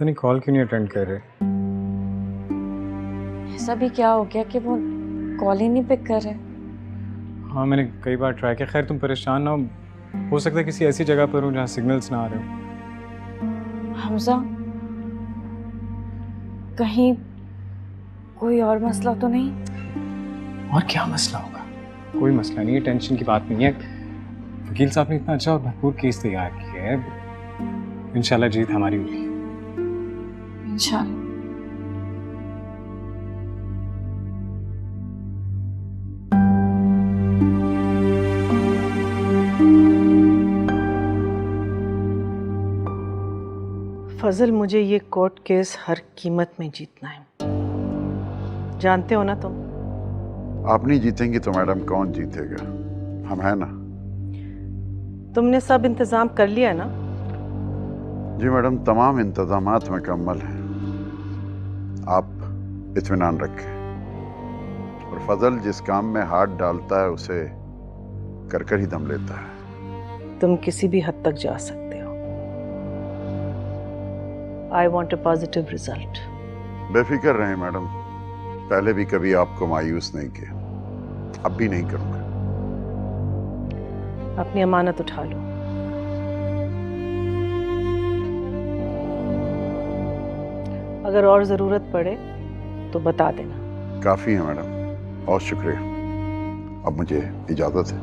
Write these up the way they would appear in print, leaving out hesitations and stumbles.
पता नहीं कॉल क्यों नहीं अटेंड कर रहे। ऐसा भी क्या हो गया कि वो कॉल ही नहीं पिक कर रहे? हाँ मैंने कई बार ट्राई किया। खैर तुम परेशान ना हो सकता है किसी ऐसी जगह पर हूँ जहाँ सिग्नल्स ना आ रहे हो। हमजा, कहीं कोई और मसला तो नहीं? और क्या मसला होगा? कोई मसला नहीं है, टेंशन की बात नहीं है। वकील साहब ने इतना अच्छा और भरपूर केस तैयार किया है, इंशाल्लाह जीत हमारी होगी। इंशाल्लाह। फजल, मुझे ये कोर्ट केस हर कीमत में जीतना है। जानते हो ना तुम? आप नहीं जीतेंगी तो मैडम कौन जीतेगा? हम हैं ना। तुमने सब इंतजाम कर लिया ना? जी मैडम, तमाम इंतजामात मुकम्मल हैं। आप इत्मीनान रखें। और फजल जिस काम में हाथ डालता है उसे कर कर ही दम लेता है। तुम किसी भी हद तक जा सकते हो। I want a positive result. बेफिक्र रहें मैडम, पहले भी कभी आपको मायूस नहीं किया, अब भी नहीं करूँगा। अपनी अमानत उठा लो। अगर और जरूरत पड़े तो बता देना। काफ़ी है मैडम, बहुत शुक्रिया। अब मुझे इजाज़त है।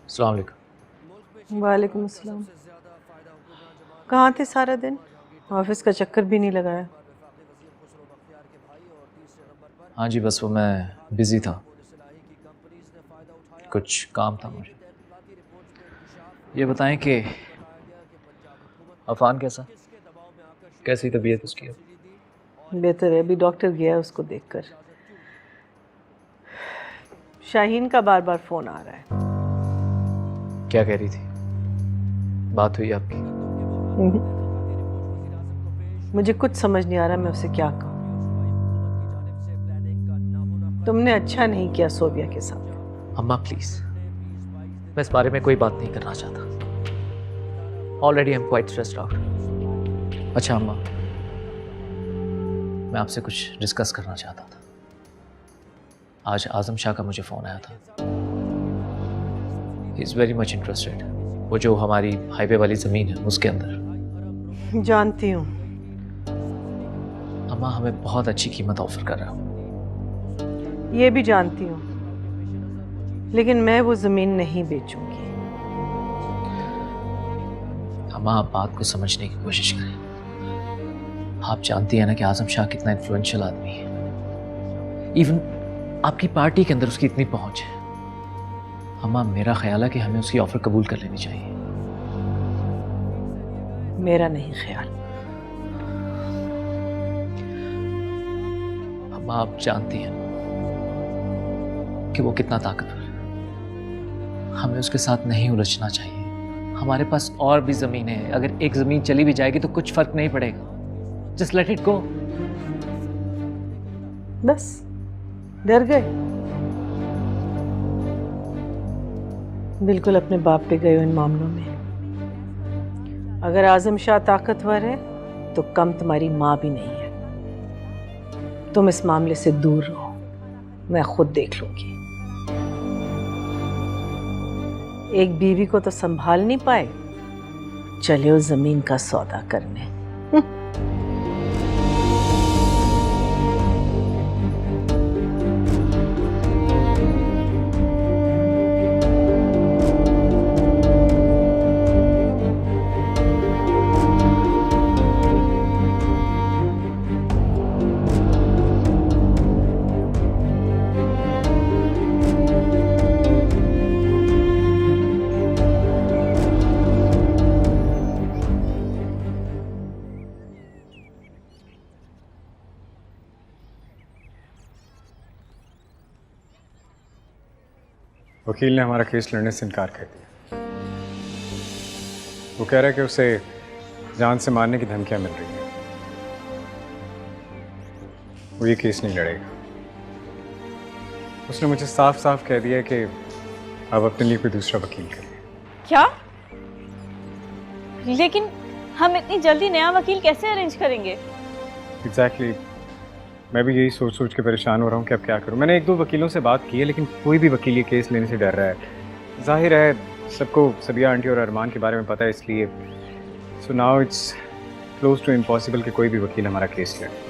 अस्सलाम वालेकुम। वालेकुम अस्सलाम। कहाँ थे सारा दिन? ऑफिस का चक्कर भी नहीं लगाया। हाँ जी, बस वो मैं बिज़ी था, कुछ काम था मुझे। ये बताएं कि अफान कैसा, कैसी तबीयत उसकी? बेहतर है, अभी डॉक्टर गया है उसको देखकर। शाहीन का बार बार फोन आ रहा है। क्या कह रही थी? बात हुई आपकी? मुझे कुछ समझ नहीं आ रहा मैं उसे क्या कहूँ। तुमने अच्छा नहीं किया सोबिया के साथ। अम्मा प्लीज़, मैं इस बारे में कोई बात नहीं करना चाहता। Already I am quite stressed out. अच्छा अम्मा, मैं आपसे कुछ डिस्कस करना चाहता था। आज आज़म शाह का मुझे फ़ोन आया था। He is very much interested. वो जो हमारी हाईवे वाली ज़मीन है उसके अंदर। जानती हूँ। अम्मा हमें बहुत अच्छी कीमत ऑफर कर रहा हूँ। ये भी जानती हूँ, लेकिन मैं वो ज़मीन नहीं बेचूंगी। अम्मा आप बात को समझने की कोशिश करें। आप जानती हैं ना कि आज़म शाह कितना इन्फ्लुएंशियल आदमी है। इवन आपकी पार्टी के अंदर उसकी इतनी पहुंच है। अम्मा मेरा ख्याल है कि हमें उसकी ऑफर कबूल कर लेनी चाहिए। मेरा नहीं ख्याल। अम्मा आप जानती हैं कि वो कितना ताकतवर है। हमें उसके साथ नहीं उलझना चाहिए। हमारे पास और भी ज़मीनें हैं। अगर एक ज़मीन चली भी जाएगी तो कुछ फ़र्क नहीं पड़ेगा। Just let it go. बस डर गए? बिल्कुल अपने बाप पे गए हो इन मामलों में। अगर आज़म शाह ताकतवर है तो कम तुम्हारी माँ भी नहीं है। तुम इस मामले से दूर रहो, मैं खुद देख लूंगी। एक बीवी को तो संभाल नहीं पाए, चले हो जमीन का सौदा करने। वकील ने हमारा केस लड़ने से इनकार कर दिया। वो कह रहा है कि उसे जान से मारने की धमकियां मिल रही हैं। वो ये केस नहीं लड़ेगा। उसने मुझे साफ साफ कह दिया कि अब अपने लिए कोई दूसरा वकील करिए। क्या? लेकिन हम इतनी जल्दी नया वकील कैसे अरेंज करेंगे? एग्जैक्टली मैं भी यही सोच सोच के परेशान हो रहा हूँ कि अब क्या करूँ। मैंने एक दो वकीलों से बात की है, लेकिन कोई भी वकील ये केस लेने से डर रहा है। जाहिर है सबको सबिया आंटी और अरमान के बारे में पता है, इसलिए so now it's close to impossible कि कोई भी वकील हमारा केस लड़े।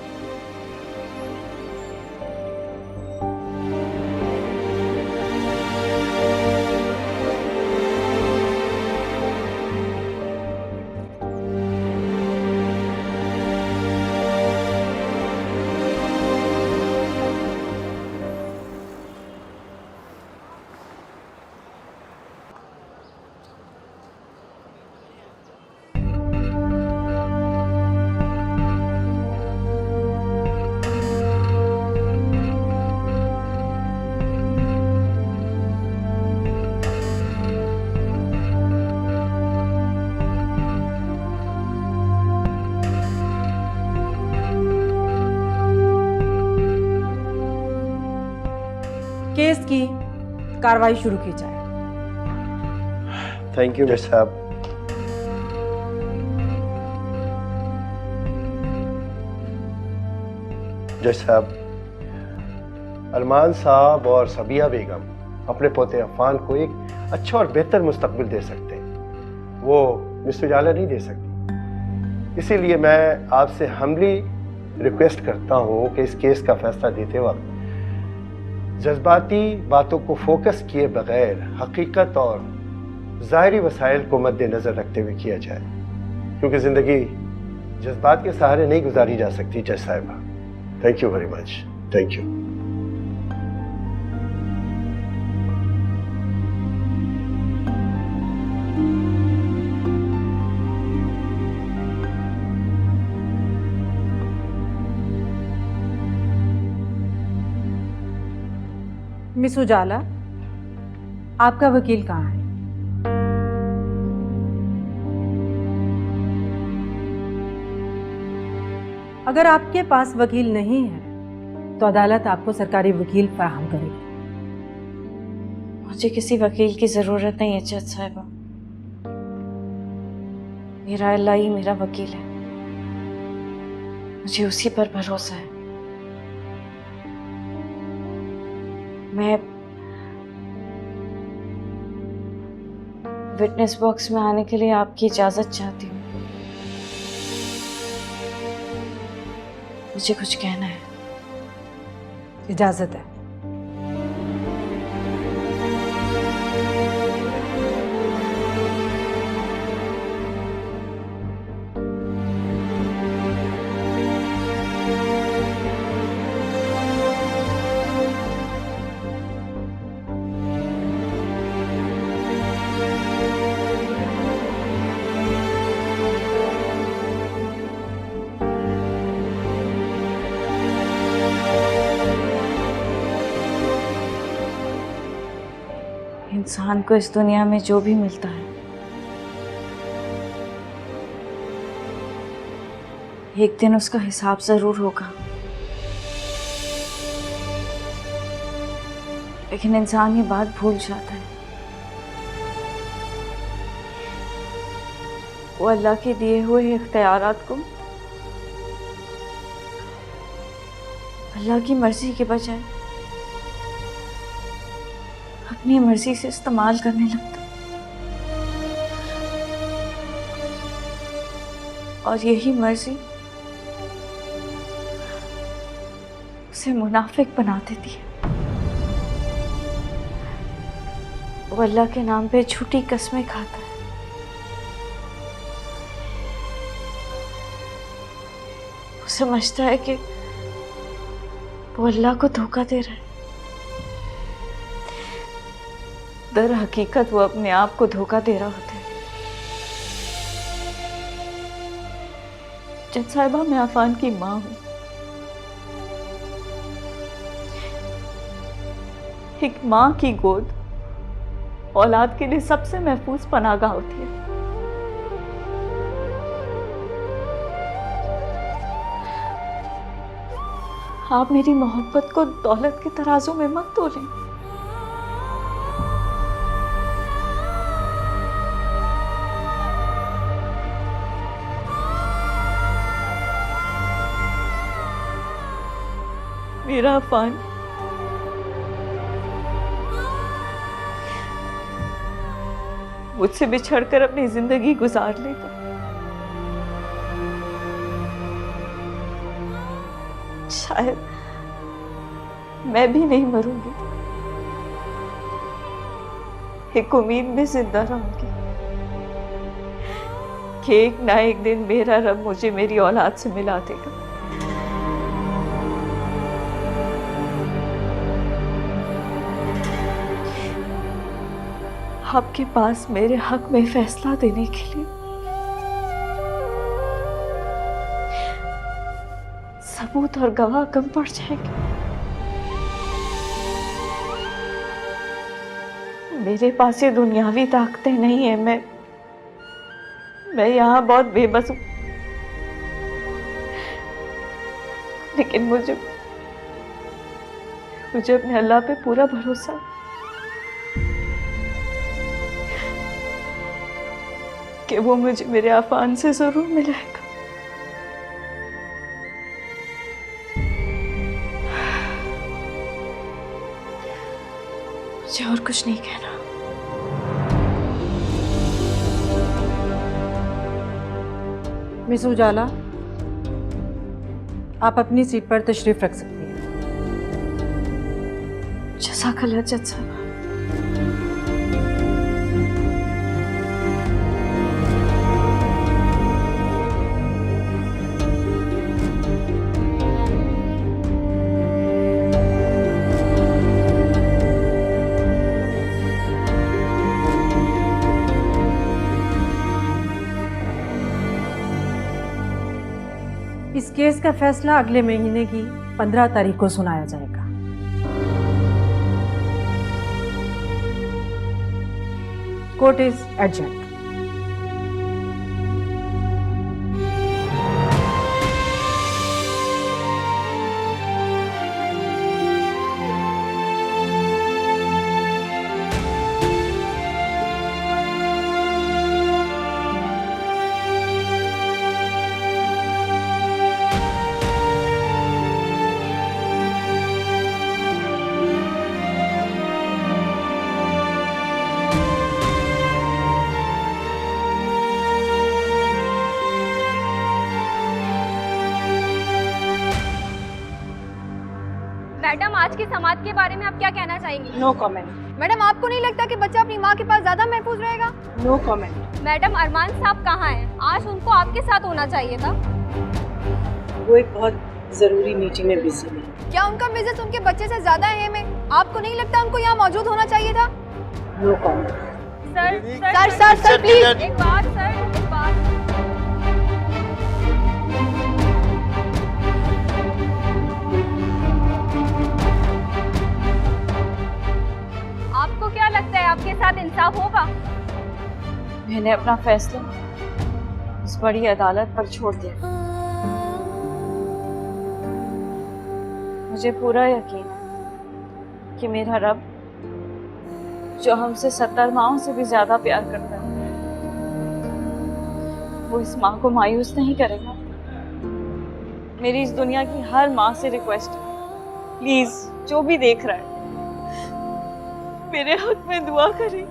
केस की कार्रवाई शुरू की जाए। थैंक यू जज साहब। जज साहब, अरमान साहब और सबिया बेगम अपने पोते अफान को एक अच्छा और बेहतर मुस्तकबिल दे सकते हैं, वो मिस उजाला नहीं दे सकती। इसीलिए मैं आपसे हम्बली रिक्वेस्ट करता हूँ कि इस केस का फैसला देते वक्त जज्बाती बातों को फोकस किए बगैर हकीकत और ज़ाहिरी वसाइल को मद्देनज़र रखते हुए किया जाए, क्योंकि ज़िंदगी जज्बात के सहारे नहीं गुजारी जा सकती। जज साहिबा, thank you very much. Thank you. Miss Ujala, आपका वकील कहाँ है? अगर आपके पास वकील नहीं है तो अदालत आपको सरकारी वकील फराहम करेगी। मुझे किसी वकील की जरूरत नहीं है जज साहिबा। मेरा अल्लाह ही मेरा वकील है, मुझे उसी पर भरोसा है। मैं विटनेस बॉक्स में आने के लिए आपकी इजाजत चाहती हूँ। मुझे कुछ कहना है। इजाजत है। इंसान को इस दुनिया में जो भी मिलता है, एक दिन उसका हिसाब जरूर होगा। लेकिन इंसान ये बात भूल जाता है। वो अल्लाह के दिए हुए इख्तियारात को अल्लाह की मर्जी के बजाय अपनी मर्जी से इस्तेमाल करने लगता, और यही मर्जी उसे मुनाफिक बना देती है। वो अल्लाह के नाम पे झूठी कसमें खाता है। वो समझता है कि वो अल्लाह को धोखा दे रहा है। दर हकीकत वो अपने आप को धोखा दे रहा होता है। जज साहिबा, मैं अफान की माँ हूँ। एक माँ की गोद औलाद के लिए सबसे महफूज पनाहगाह होती है। आप मेरी मोहब्बत को दौलत के तराजू में मत तोलें। मेरा अफान मुझसे बिछड़कर अपनी जिंदगी गुजार लेगा, शायद मैं भी नहीं मरूंगी, एक उम्मीद में जिंदा रहूंगी कि एक ना एक दिन मेरा रब मुझे मेरी औलाद से मिला देगा। आपके पास मेरे हक में फैसला देने के लिए सबूत और गवाह कम पड़ जाएंगे। मेरे पास ये दुनियावी ताकतें नहीं है। मैं यहाँ बहुत बेबस हूँ, लेकिन मुझे अपने अल्लाह पे पूरा भरोसा है कि वो मुझे मेरे अफान से जरूर मिलाएगा। मुझे और कुछ नहीं कहना। मिस उजाला, आप अपनी सीट पर तशरीफ रख सकती हैं। जज़ाकल्लाह जज साहब। इस केस का फैसला अगले महीने की 15 तारीख को सुनाया जाएगा। Court is adjourned. मैडम, आज के समाज के बारे में आप क्या कहना चाहेंगी? No comment. मैडम, आपको नहीं लगता कि बच्चा अपनी माँ के पास ज्यादा महफूज रहेगा? No comment. मैडम, अरमान साहब कहाँ हैं? आज उनको आपके साथ होना चाहिए था। वो एक बहुत जरूरी मीटिंग में बिजी है। क्या उनका विजिट उनके बच्चे से ज्यादा अहम है? आपको नहीं लगता उनको यहाँ मौजूद होना चाहिए था? No comment. सर प्लीज एक बात, सर एक बात। आपको क्या लगता है आपके साथ इंसाफ होगा? मैंने अपना फैसला इस बड़ी अदालत पर छोड़ दिया। मुझे पूरा यकीन है कि मेरा रब, जो हमसे 70 माओं से भी ज्यादा प्यार करता है, वो इस माँ को मायूस नहीं करेगा। मेरी इस दुनिया की हर माँ से रिक्वेस्ट है, प्लीज जो भी देख रहा है मेरे हक में दुआ करें।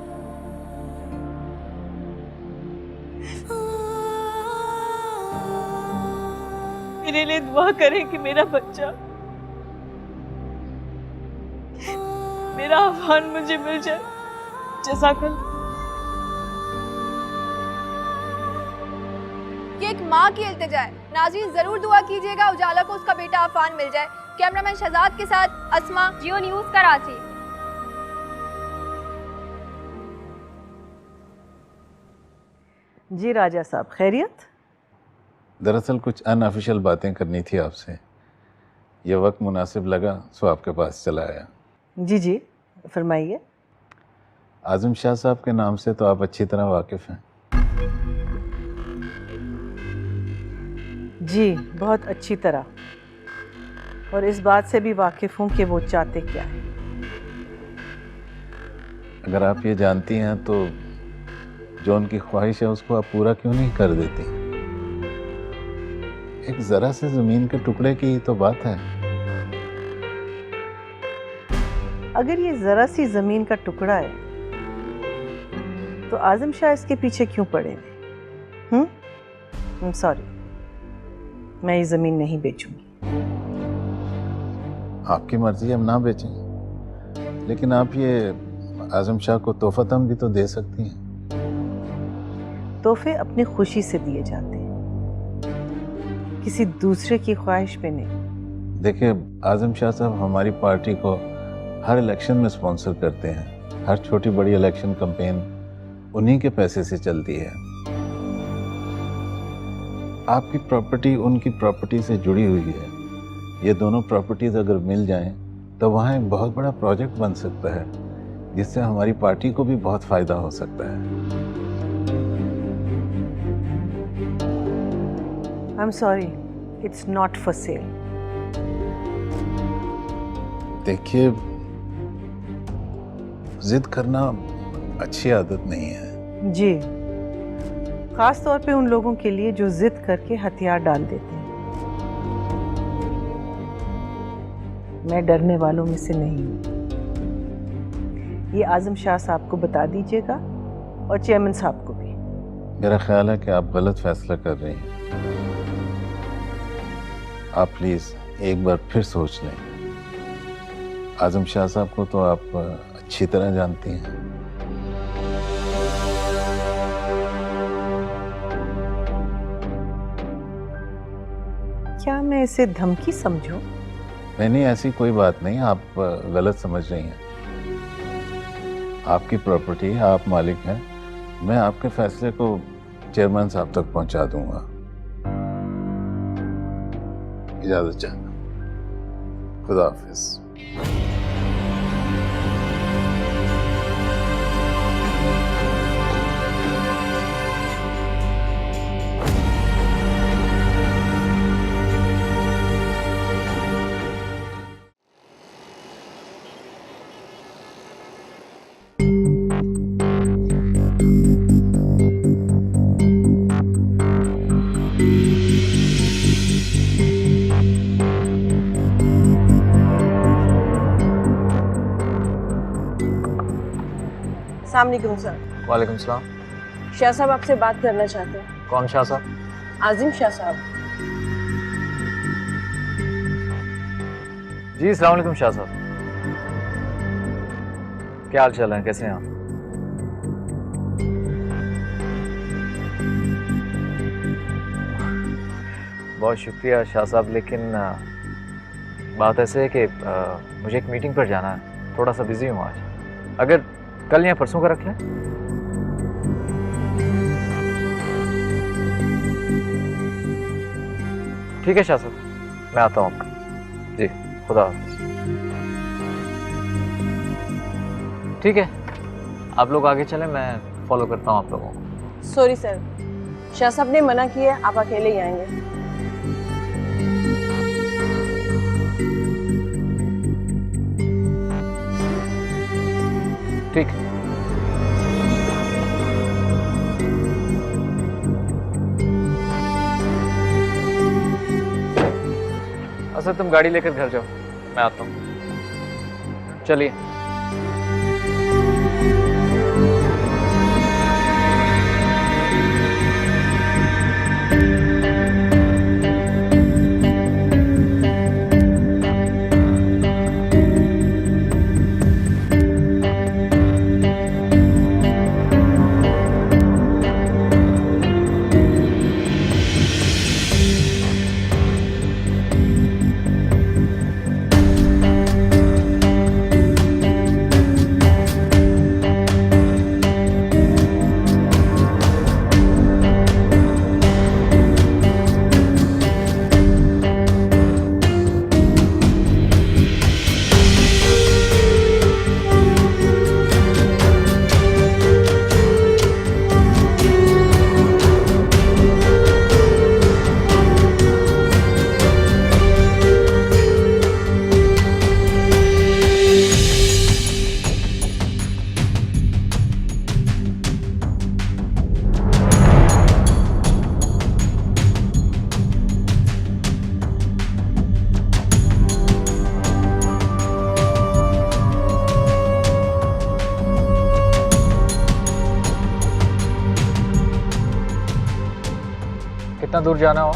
मेरे लिए दुआ करें कि मेरा बच्चा, मेरा अफान मुझे मिल जाए। जज़ाकल्लाह। ये एक माँ की इल्तिजा है। नाज़रीन जरूर दुआ कीजिएगा उजाला को उसका बेटा अफान मिल जाए। कैमरामैन शहजाद के साथ अस्मा, जियो न्यूज़ कराची। जी राजा साहब, खैरियत? दरअसल कुछ अनऑफिशियल बातें करनी थी आपसे। यह वक्त मुनासिब लगा सो आपके पास चला आया। जी जी, फरमाइए। आज़म शाह साहब के नाम से तो आप अच्छी तरह वाकिफ़ हैं। जी, बहुत अच्छी तरह, और इस बात से भी वाकिफ़ हूँ कि वो चाहते क्या हैं। अगर आप ये जानती हैं तो जो उनकी ख्वाहिश है उसको आप पूरा क्यों नहीं कर देती? एक ज़रा से ज़मीन के टुकड़े की तो बात है। अगर ये ज़रा सी ज़मीन का टुकड़ा है तो आज़म शाह इसके पीछे क्यों पड़े हैं? सॉरी, मैं ये ज़मीन नहीं बेचूंगी। आपकी मर्जी, हम ना बेचें, लेकिन आप ये आज़म शाह को तोहफ़तन भी तो दे सकती हैं। तोहफे अपनी खुशी से दिए जाते हैं, किसी दूसरे की ख्वाहिश पे नहीं। देखिए, आज़म शाह साहब हमारी पार्टी को हर इलेक्शन में स्पॉन्सर करते हैं। हर छोटी बड़ी इलेक्शन कैंपेन उन्हीं के पैसे से चलती है। आपकी प्रॉपर्टी उनकी प्रॉपर्टी से जुड़ी हुई है। ये दोनों प्रॉपर्टीज़ अगर मिल जाएं तो वहाँ एक बहुत बड़ा प्रोजेक्ट बन सकता है जिससे हमारी पार्टी को भी बहुत फ़ायदा हो सकता है। I'm sorry, it's not for sale. देखिए, जिद करना अच्छी आदत नहीं है। जी, खास तौर पे उन लोगों के लिए जो जिद करके हथियार डाल देते हैं। मैं डरने वालों में से नहीं हूँ। ये आज़म शाह साहब को बता दीजिएगा और चेयरमैन साहब को भी। मेरा ख्याल है कि आप गलत फैसला कर रही हैं। आप प्लीज़ एक बार फिर सोच लें। आज़म शाह साहब को तो आप अच्छी तरह जानती हैं। क्या मैं इसे धमकी समझूं? नहीं, ऐसी कोई बात नहीं, आप गलत समझ रही हैं। आपकी प्रॉपर्टी है, आप मालिक हैं। मैं आपके फैसले को चेयरमैन साहब तक पहुंचा दूंगा। इजाज़त चाहता हूं। खुदा हाफिज़। अस्सलामुअलैकुम सर। वालेकुम सलाम। शाह साहब आपसे बात करना चाहते हैं। कौन शाह साहब? आज़िम शाह साहब। जी, अस्सलाम वालेकुम शाह साहब। क्या हाल चाल है, कैसे हैं आप? बहुत शुक्रिया शाह साहब, लेकिन बात ऐसे है कि मुझे एक मीटिंग पर जाना है, थोड़ा सा बिजी हूँ आज। अगर कल या परसों का रख लें? ठीक है शाह साहब, मैं आता हूँ आपका। जी, खुदा हाफिज़। ठीक है, आप लोग आगे चलें, मैं फॉलो करता हूँ आप लोगों को। सॉरी सर, शाह साहब ने मना किया, आप अकेले ही आएंगे। ठीक। अच्छा, तुम गाड़ी लेकर घर जाओ, मैं आता हूँ। चलिए। कितना दूर जाना हो?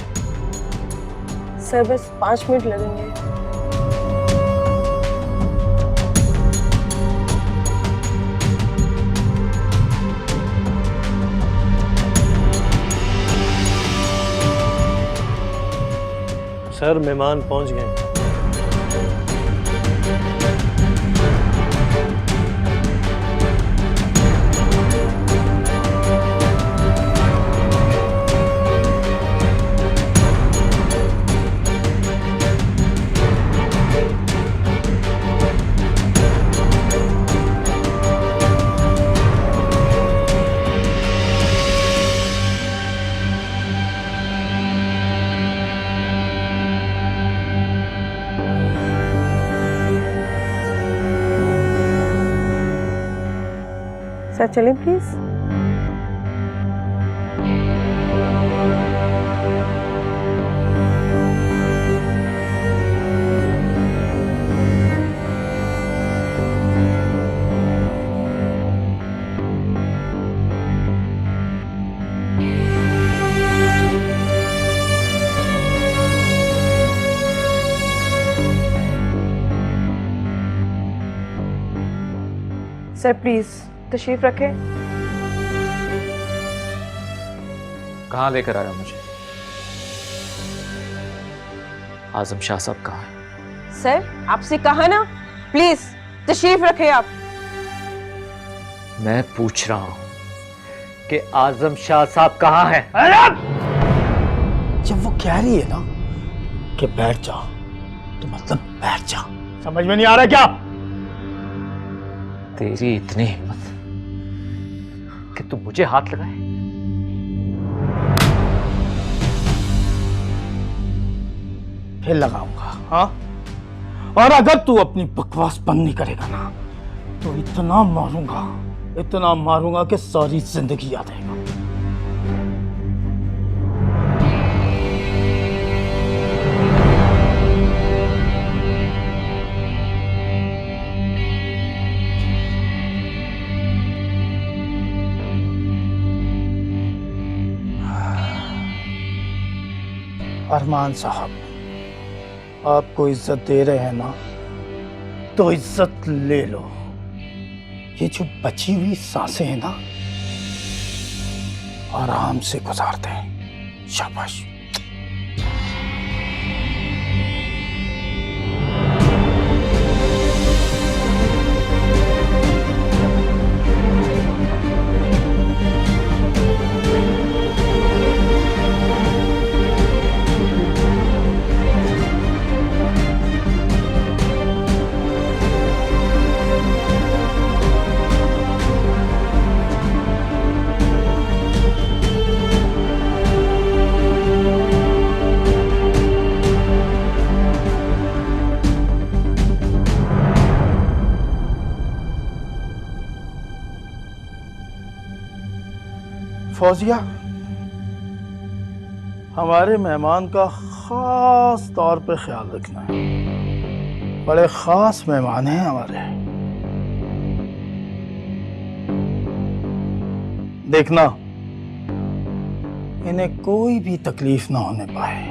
सर बस 5 मिनट लगेंगे। सर मेहमान पहुंच गए। सर चलें प्लीज। सर प्लीज तशरीफ रखें। कहाँ लेकर आया मुझे? आजम शाह साहब कहाँ है? सर आपसे कहा ना, प्लीज तशरीफ रखें आप। मैं पूछ रहा हूं कि आजम शाह साहब कहाँ है? जब वो कह रही है ना कि बैठ जा, तो मतलब बैठ जा। समझ में नहीं आ रहा क्या? तेरी इतनी हिम्मत कि तू मुझे हाथ लगाए? फिर लगाऊंगा, हाँ? और अगर तू अपनी बकवास बंद नहीं करेगा ना, तो इतना मारूंगा कि सारी जिंदगी याद आएगा। अरमान साहब, आपको इज्जत दे रहे हैं ना, तो इज्जत ले लो। ये जो बची हुई सांसें हैं ना, आराम से गुजारते हैं। शाबाश। फौजिया, हमारे मेहमान का खास तौर पे ख्याल रखना है। बड़े खास मेहमान हैं हमारे। देखना इन्हें कोई भी तकलीफ ना होने पाए।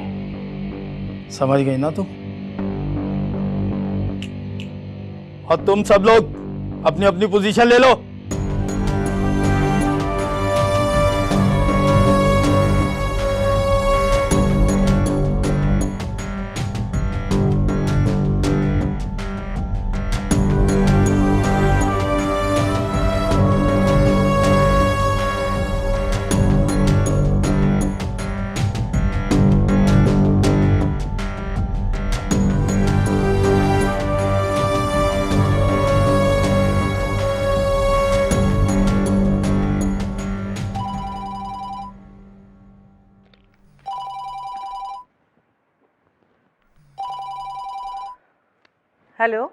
समझ गई ना तुम? और तुम सब लोग अपनी अपनी पोजीशन ले लो। हेलो,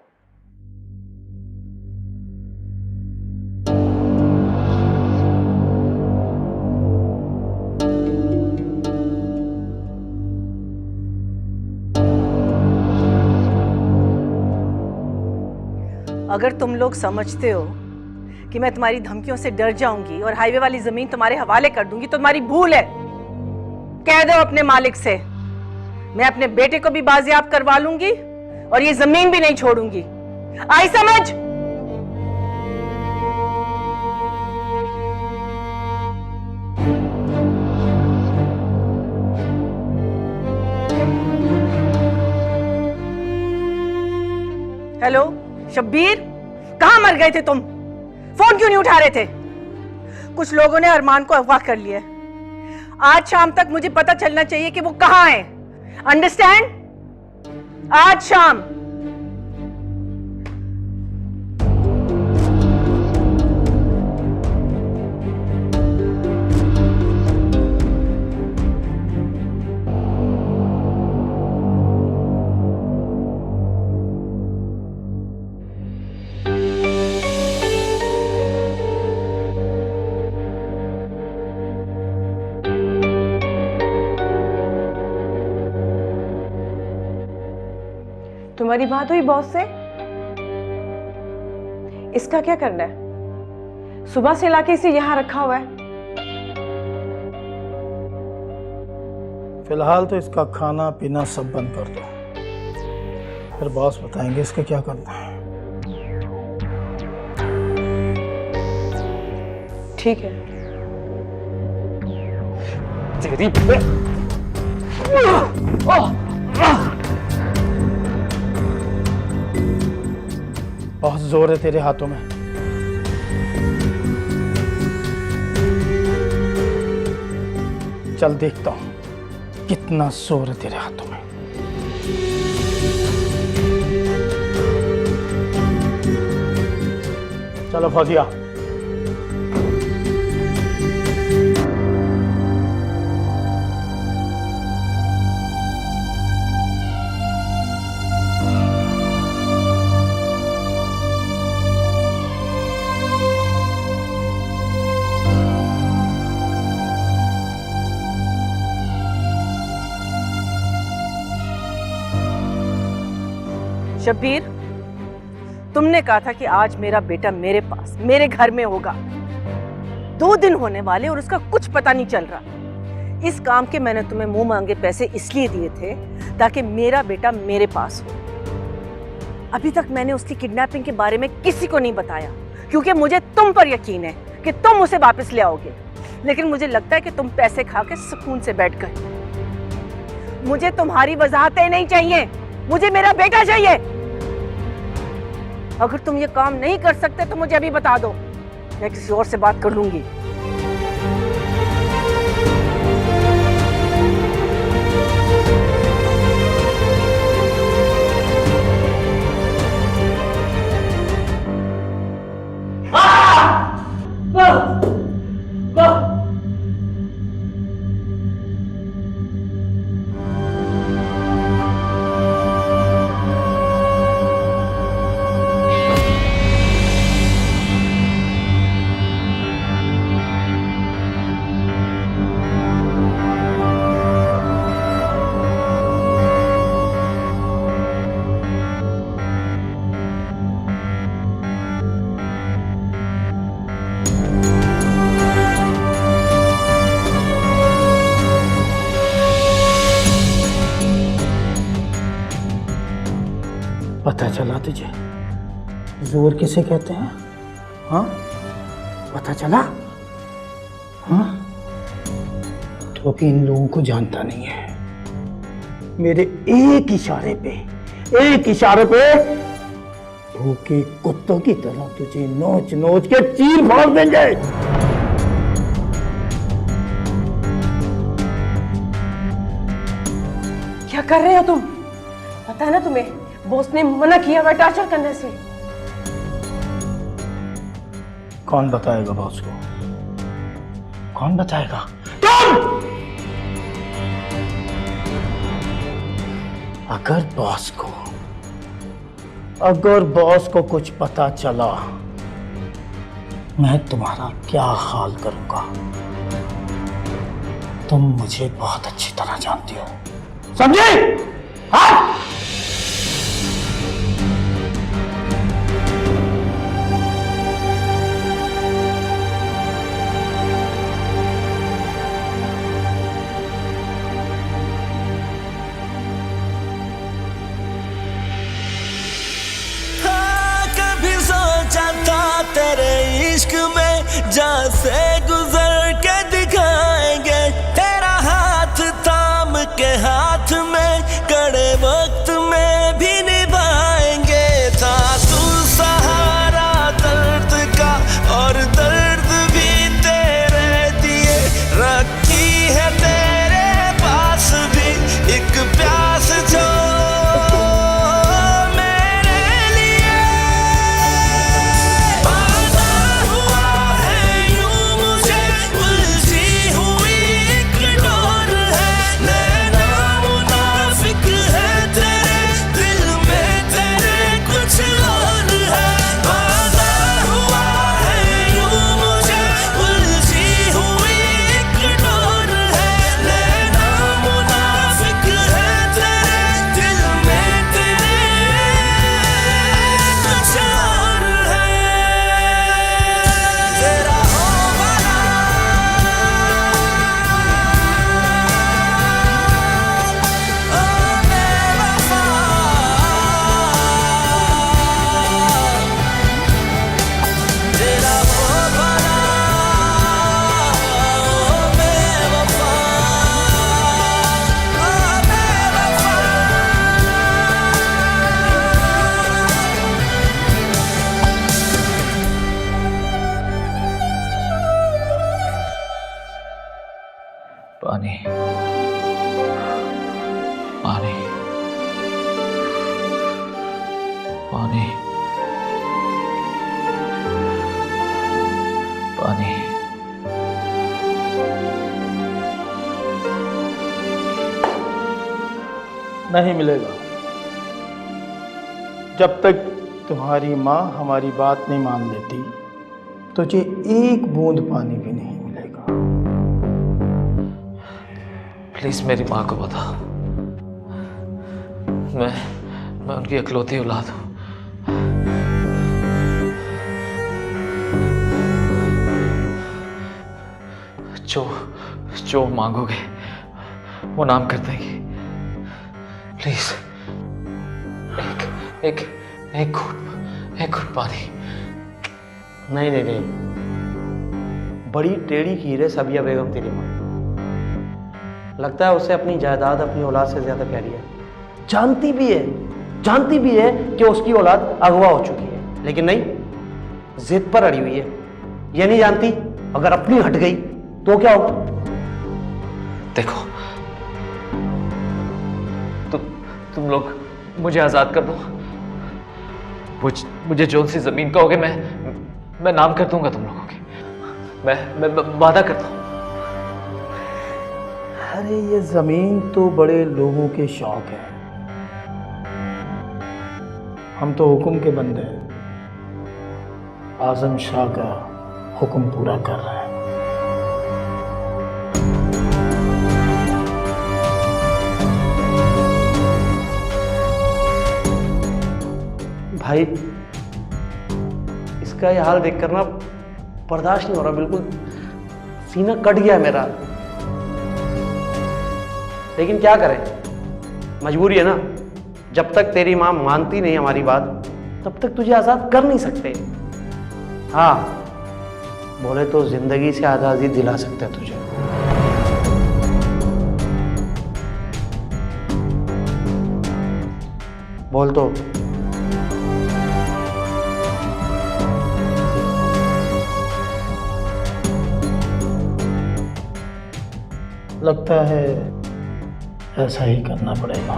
अगर तुम लोग समझते हो कि मैं तुम्हारी धमकियों से डर जाऊंगी और हाईवे वाली जमीन तुम्हारे हवाले कर दूंगी तो तुम्हारी भूल है। कह दो अपने मालिक से, मैं अपने बेटे को भी बाजियाब करवा लूंगी और ये जमीन भी नहीं छोड़ूंगी। आई समझ? हेलो शब्बीर, कहां मर गए थे तुम? फोन क्यों नहीं उठा रहे थे? कुछ लोगों ने अरमान को अगवा कर लिया है। आज शाम तक मुझे पता चलना चाहिए कि वो कहां है। अंडरस्टैंड? आज शाम। तुम्हारी बात हुई बॉस से? इसका क्या करना है? सुबह से लाके इसे यहां रखा हुआ है। फिलहाल तो इसका खाना पीना सब बंद कर दो, फिर बॉस बताएंगे इसका क्या करना है। ठीक है। तेरी बहुत जोर है तेरे हाथों में। चल देखता हूं कितना जोर है तेरे हाथों में। चलो फौजिया। शब्बीर, तुमने कहा था कि आज मेरा बेटा मेरे पास मेरे घर में होगा। 2 दिन होने वाले और उसका कुछ पता नहीं चल रहा। इस काम के मैंने तुम्हें मुंह मांगे पैसे इसलिए दिए थे ताकि मेरा बेटा मेरे पास हो। अभी तक मैंने उसकी किडनैपिंग के बारे में किसी को नहीं बताया क्योंकि मुझे तुम पर यकीन है कि तुम उसे वापस ले आओगे। लेकिन मुझे लगता है कि तुम पैसे खा के सुकून से बैठ गए। मुझे तुम्हारी वजाहतें नहीं चाहिए, मुझे मेरा बेटा चाहिए। अगर तुम ये काम नहीं कर सकते तो मुझे अभी बता दो, मैं किसी और से बात कर लूंगी। पता चला तुझे जोर किसे कहते हैं? हाँ, पता चला? हाँ, तो भी इन लोगों को जानता नहीं है। मेरे एक इशारे पे भूखे कुत्तों की तरह तुझे नोच नोच के चीर फाड़ देंगे। क्या कर रहे हो तुम? पता है ना तुम्हें, बॉस ने मना किया हुआ टॉर्चर करने से। कौन बताएगा बॉस को? कौन बताएगा? तुम! अगर बॉस को कुछ पता चला, मैं तुम्हारा क्या हाल करूंगा तुम मुझे बहुत अच्छी तरह जानती हो, समझे? हाँ? जहाँ से गुजर के दिखाएंगे, तेरा हाथ थाम के हाथ में कड़े वक्त में भी निभाएंगे। था तू सहारा दर्द का और दर्द भी तेरे दिए, रखी है तेरे पास भी एक प्यास जो पानी पानी पानी पानी। नहीं मिलेगा। जब तक तुम्हारी माँ हमारी बात नहीं मान लेती, तुझे एक बूंद पानी भी नहीं मिलेगा। प्लीज मेरी माँ को बता, मैं उनकी इकलौती औलाद हूँ। जो मांगोगे वो नाम कर देंगी। प्लीज एक घूंट पानी। नहीं नहीं नहीं, बड़ी टेढ़ी कीर है सबिया बेगम तेरी माँ। लगता है उसे अपनी जायदाद अपनी औलाद से ज्यादा प्यारी है। जानती भी है कि उसकी औलाद अगवा हो चुकी है, लेकिन नहीं, जिद पर अड़ी हुई है। ये नहीं जानती अगर अपनी हट गई तो क्या होगा। देखो, तुम लोग मुझे आजाद कर दो। मुझे जोन सी जमीन कहोगे मैं नाम कर दूंगा तुम लोगों की। मैं वादा करता हूं। अरे ये जमीन तो बड़े लोगों के शौक है, हम तो हुक्म के बंदे हैं। आजम शाह का हुक्म पूरा कर रहे हैं। भाई, इसका ये हाल देखकर ना बर्दाश्त नहीं हो रहा, बिल्कुल सीना कट गया मेरा। लेकिन क्या करें, मजबूरी है ना। जब तक तेरी माँ मानती नहीं हमारी बात, तब तक तुझे आज़ाद कर नहीं सकते। हाँ, बोले तो जिंदगी से आज़ादी दिला सकते हैं तुझे। बोल तो। लगता है ऐसा ही करना पड़ेगा।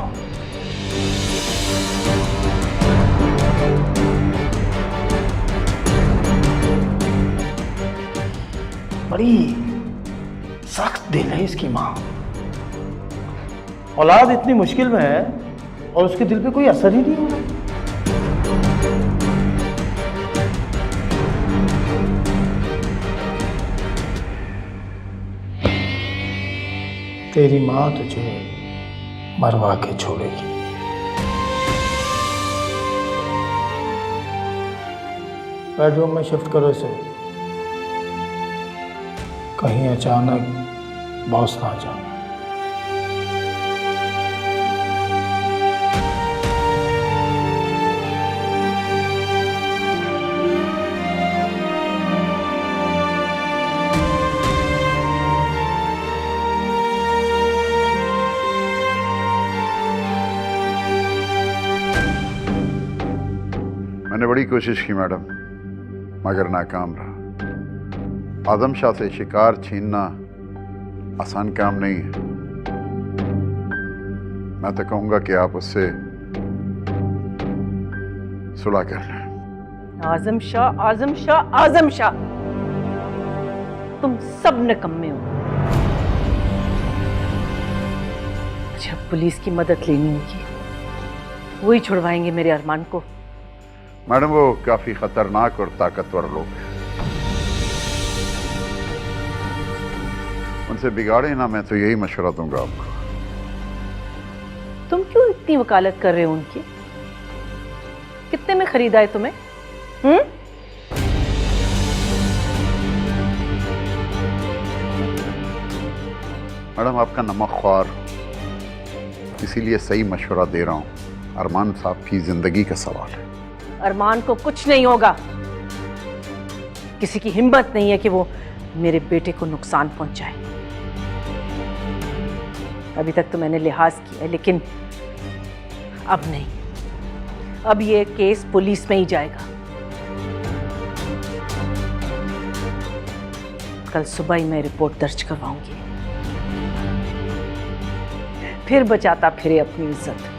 बड़ी सख्त दिल है इसकी माँ। औलाद इतनी मुश्किल में है और उसके दिल पे कोई असर ही नहीं हो रहा। तेरी माँ तुझे मरवा के छोड़ेगी। बेडरूम में शिफ्ट करो इसे, कहीं अचानक बॉस ना आ जाए। बड़ी कोशिश की मैडम, मगर नाकाम रहा। आजम शाह से शिकार छीनना आसान काम नहीं है। मैं तो कहूंगा कि आप उससे सुलह कर लें। आजम शाह, आजम शाह, आजम शाह, तुम सब निकम्मे हो। जब पुलिस की मदद लेनी होगी वही छुड़वाएंगे मेरे अरमान को। मैडम वो काफी खतरनाक और ताकतवर लोग हैं, उनसे बिगाड़े ना। मैं तो यही मशवरा दूंगा आपको। तुम क्यों इतनी वकालत कर रहे हो उनकी? कितने में खरीदा है तुम्हें? मैडम आपका नमक ख्वार, इसीलिए सही मशवरा दे रहा हूँ। अरमान साहब की जिंदगी का सवाल है। अरमान को कुछ नहीं होगा। किसी की हिम्मत नहीं है कि वो मेरे बेटे को नुकसान पहुंचाए। अभी तक तो मैंने लिहाज किया है, लेकिन अब नहीं। अब ये केस पुलिस में ही जाएगा। कल सुबह ही मैं रिपोर्ट दर्ज करवाऊंगी, फिर बचाता फिरे अपनी इज्जत।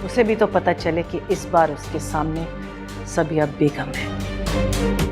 उसे भी तो पता चले कि इस बार उसके सामने सबिया बेगम है।